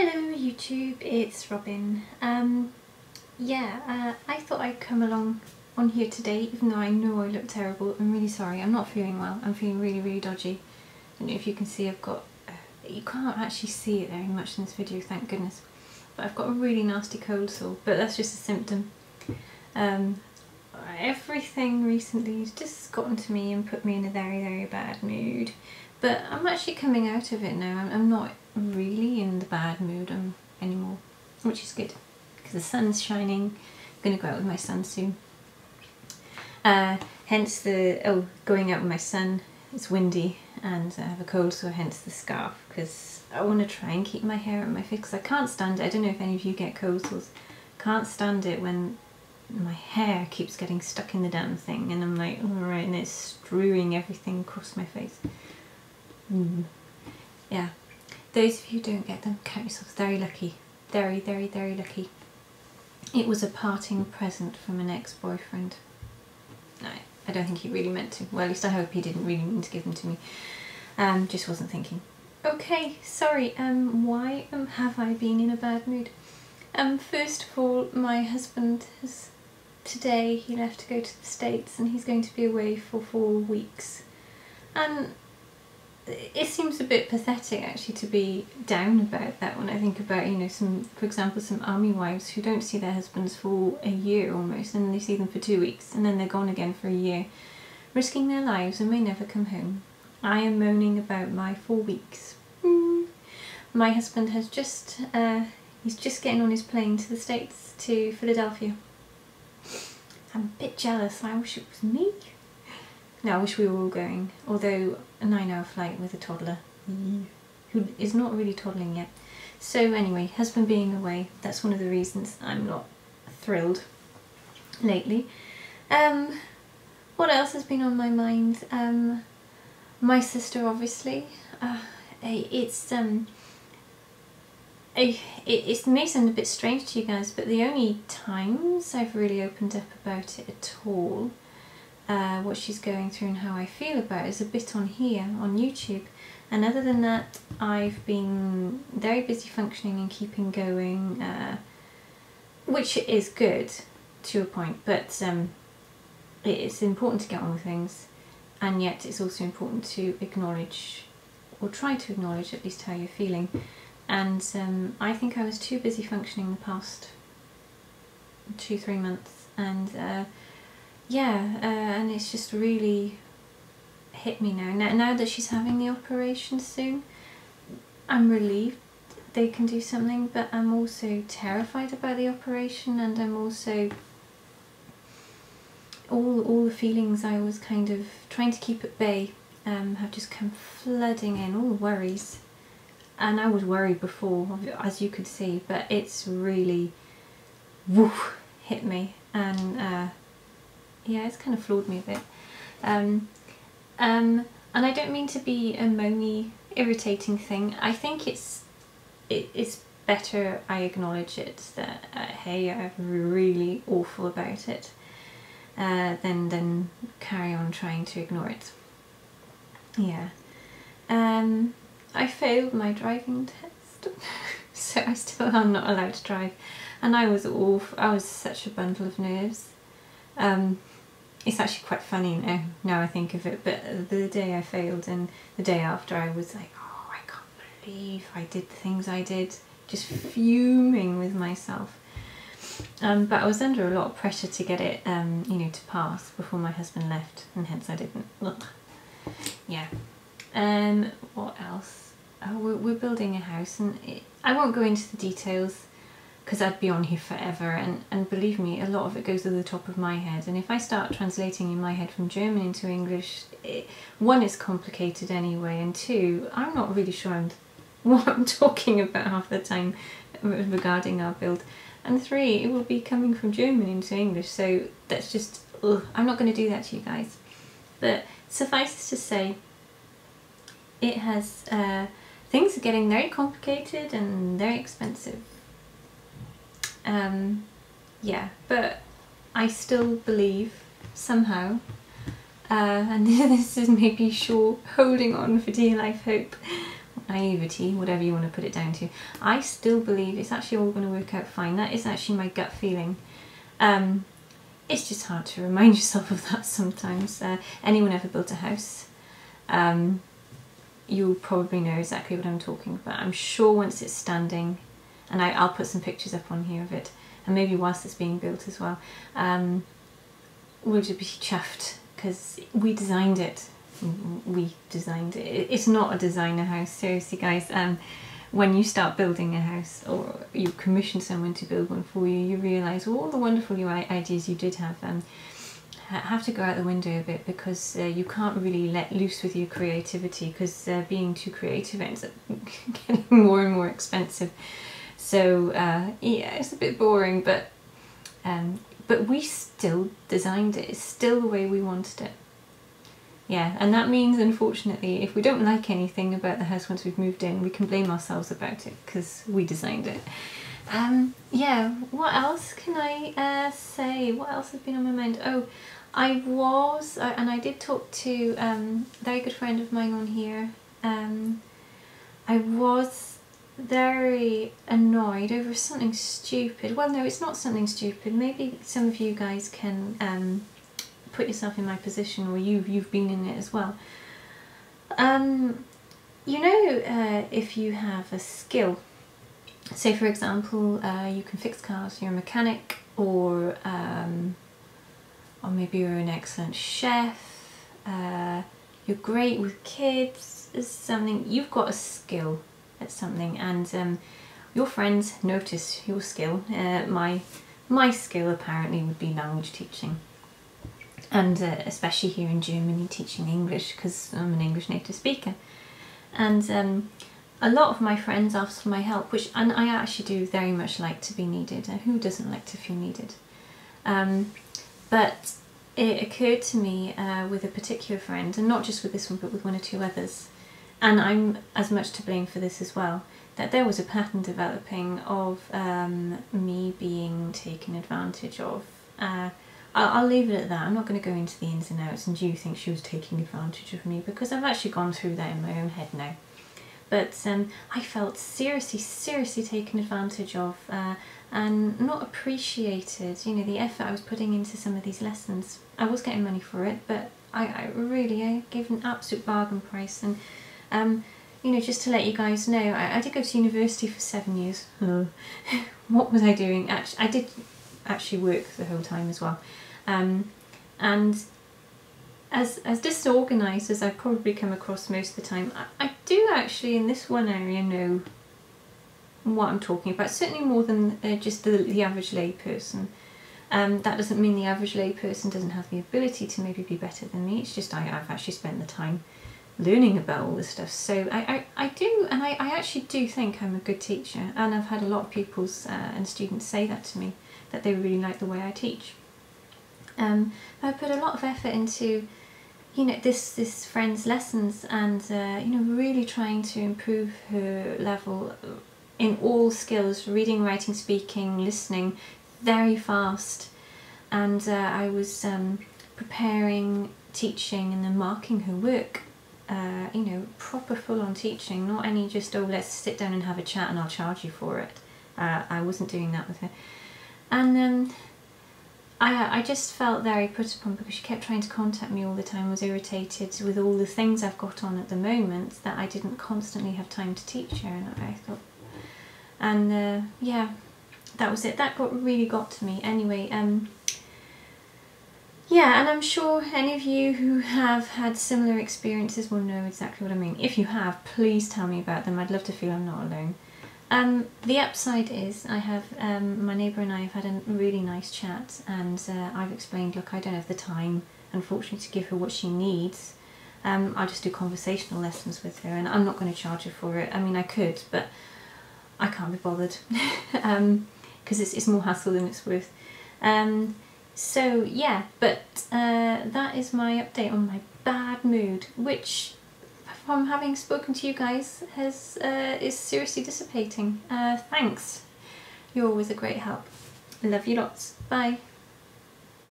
Hello YouTube, it's Robin. I thought I'd come along on here today, even though I know I look terrible. I'm really sorry, I'm not feeling well. I'm feeling really dodgy. I don't know if you can see, I've got, you can't actually see it very much in this video, thank goodness. But I've got a really nasty cold sore, but that's just a symptom. Everything recently has just gotten to me and put me in a very bad mood. But I'm actually coming out of it now. I'm not really in the bad mood anymore, which is good because the sun's shining. I'm going to go out with my son soon. Hence the, going out with my son, it's windy and I have a cold, so hence the scarf, because I want to try and keep my hair on my face because I can't stand it. I don't know if any of you get cold sores. Can't stand it when my hair keeps getting stuck in the damn thing and I'm like, alright, and it's strewing everything across my face. Yeah, those of you who don't get them, count yourselves very lucky. Very lucky. It was a parting present from an ex-boyfriend. No, I don't think he really meant to. Well, at least I hope he didn't really mean to give them to me. Just wasn't thinking. Okay, sorry, why have I been in a bad mood? First of all, my husband has, today he left to go to the States and he's going to be away for 4 weeks. And it seems a bit pathetic actually to be down about that when I think about, you know, for example, some army wives who don't see their husbands for a year almost, and they see them for 2 weeks and then they're gone again for a year, risking their lives and may never come home. I am moaning about my 4 weeks. My husband has just, he's just getting on his plane to the States, to Philadelphia. I'm a bit jealous, I wish it was me. No, I wish we were all going, although a 9-hour flight with a toddler, who is not really toddling yet. So anyway, husband being away, that's one of the reasons I'm not thrilled lately. What else has been on my mind? My sister, obviously. It may sound a bit strange to you guys, but the only times I've really opened up about it at all, what she's going through and how I feel about it, is a bit on here, on YouTube. And other than that, I've been very busy functioning and keeping going, which is good to a point, but it's important to get on with things, and yet it's also important to acknowledge, or try to acknowledge at least, how you're feeling. And I think I was too busy functioning the past 2-3 months, and and it's just really hit me now. Now that she's having the operation soon, I'm relieved they can do something, but I'm also terrified about the operation, and I'm also, all the feelings I was kind of trying to keep at bay have just come flooding in, all the worries. And I was worried before, as you could see, but it's really hit me, and yeah, it's kind of floored me a bit. And I don't mean to be a moany, irritating thing. I think it's better I acknowledge it, that hey, I'm really awful about it, than carry on trying to ignore it. Yeah. I failed my driving test, so I still am not allowed to drive, and I was awful. I was such a bundle of nerves. It's actually quite funny now I think of it, but the day I failed and the day after, I was like, oh, I can't believe I did the things I did, just fuming with myself. But I was under a lot of pressure to get it, you know, to pass before my husband left, and hence I didn't. Ugh. Yeah. What else? Oh, we're building a house, and I won't go into the details because I'd be on here forever, and believe me, a lot of it goes to the top of my head, and if I start translating in my head from German into English, one, it's complicated anyway, and two, I'm not really sure what I'm talking about half the time regarding our build, and three, it will be coming from German into English, so that's just, ugh, I'm not going to do that to you guys. But suffice to say, it has, things are getting very complicated and very expensive. Yeah, but I still believe, somehow, and this is maybe short, holding on for dear life hope, naivety, whatever you want to put it down to, I still believe it's actually all going to work out fine. That is actually my gut feeling. It's just hard to remind yourself of that sometimes. Anyone ever built a house, you'll probably know exactly what I'm talking about. I'm sure once it's standing, and I'll put some pictures up on here of it, and maybe whilst it's being built as well, we'll just be chuffed because we designed it. It's not a designer house, seriously guys. When you start building a house or you commission someone to build one for you, you realise all the wonderful ideas you did have to go out the window a bit, because you can't really let loose with your creativity, because being too creative ends up getting more and more expensive. So yeah, it's a bit boring, but we still designed it. It's still the way we wanted it. Yeah, and that means, unfortunately, if we don't like anything about the house once we've moved in, we can blame ourselves about it because we designed it. Yeah, what else can I say? What else has been on my mind? Oh, I did talk to a very good friend of mine on here. I was very annoyed over something stupid. Well, no, it's not something stupid. Maybe some of you guys can put yourself in my position, or you've been in it as well. You know, if you have a skill, say for example, you can fix cars, you're a mechanic, or maybe you're an excellent chef, you're great with kids, something, you've got a skill at something, and your friends notice your skill. My skill apparently would be language teaching. And especially here in Germany, teaching English, because I'm an English native speaker. And a lot of my friends ask for my help, and I actually do very much like to be needed. Who doesn't like to feel needed? But it occurred to me with a particular friend, and not just with this one, but with one or two others, and I'm as much to blame for this as well, that there was a pattern developing of me being taken advantage of. I'll leave it at that. I'm not going to go into the ins and outs and do you think she was taking advantage of me, because I've actually gone through that in my own head now. But I felt seriously taken advantage of and not appreciated. You know, the effort I was putting into some of these lessons. I was getting money for it, but I gave an absolute bargain price. And you know, just to let you guys know, I did go to university for 7 years. What was I doing? I did actually work the whole time as well. And as disorganised as I've probably come across most of the time, I do actually in this one area know what I'm talking about, certainly more than just the average lay person. That doesn't mean the average lay person doesn't have the ability to maybe be better than me. It's just I've actually spent the time learning about all this stuff. So I do, and I actually do think I'm a good teacher, and I've had a lot of pupils and students say that to me, that they really like the way I teach. I put a lot of effort into, you know, this friend's lessons, and you know, really trying to improve her level in all skills: reading, writing, speaking, listening, very fast. And I was preparing, teaching, and then marking her work. You know, proper full-on teaching, not any just, oh, let's sit down and have a chat and I'll charge you for it. I wasn't doing that with her. And I just felt very put upon, because she kept trying to contact me all the time. I was irritated with all the things I've got on at the moment, that I didn't constantly have time to teach her. And I thought, and yeah, that was it. That really got to me. Anyway, yeah, and I'm sure any of you who have had similar experiences will know exactly what I mean. If you have, please tell me about them. I'd love to feel I'm not alone. The upside is I have, my neighbour and I have had a really nice chat, and I've explained, look, I don't have the time, unfortunately, to give her what she needs. I'll just do conversational lessons with her, and I'm not going to charge her for it. I mean, I could, but I can't be bothered, because it's more hassle than it's worth. So yeah, but that is my update on my bad mood, which, from having spoken to you guys, is seriously dissipating. Thanks. You're always a great help. Love you lots. Bye.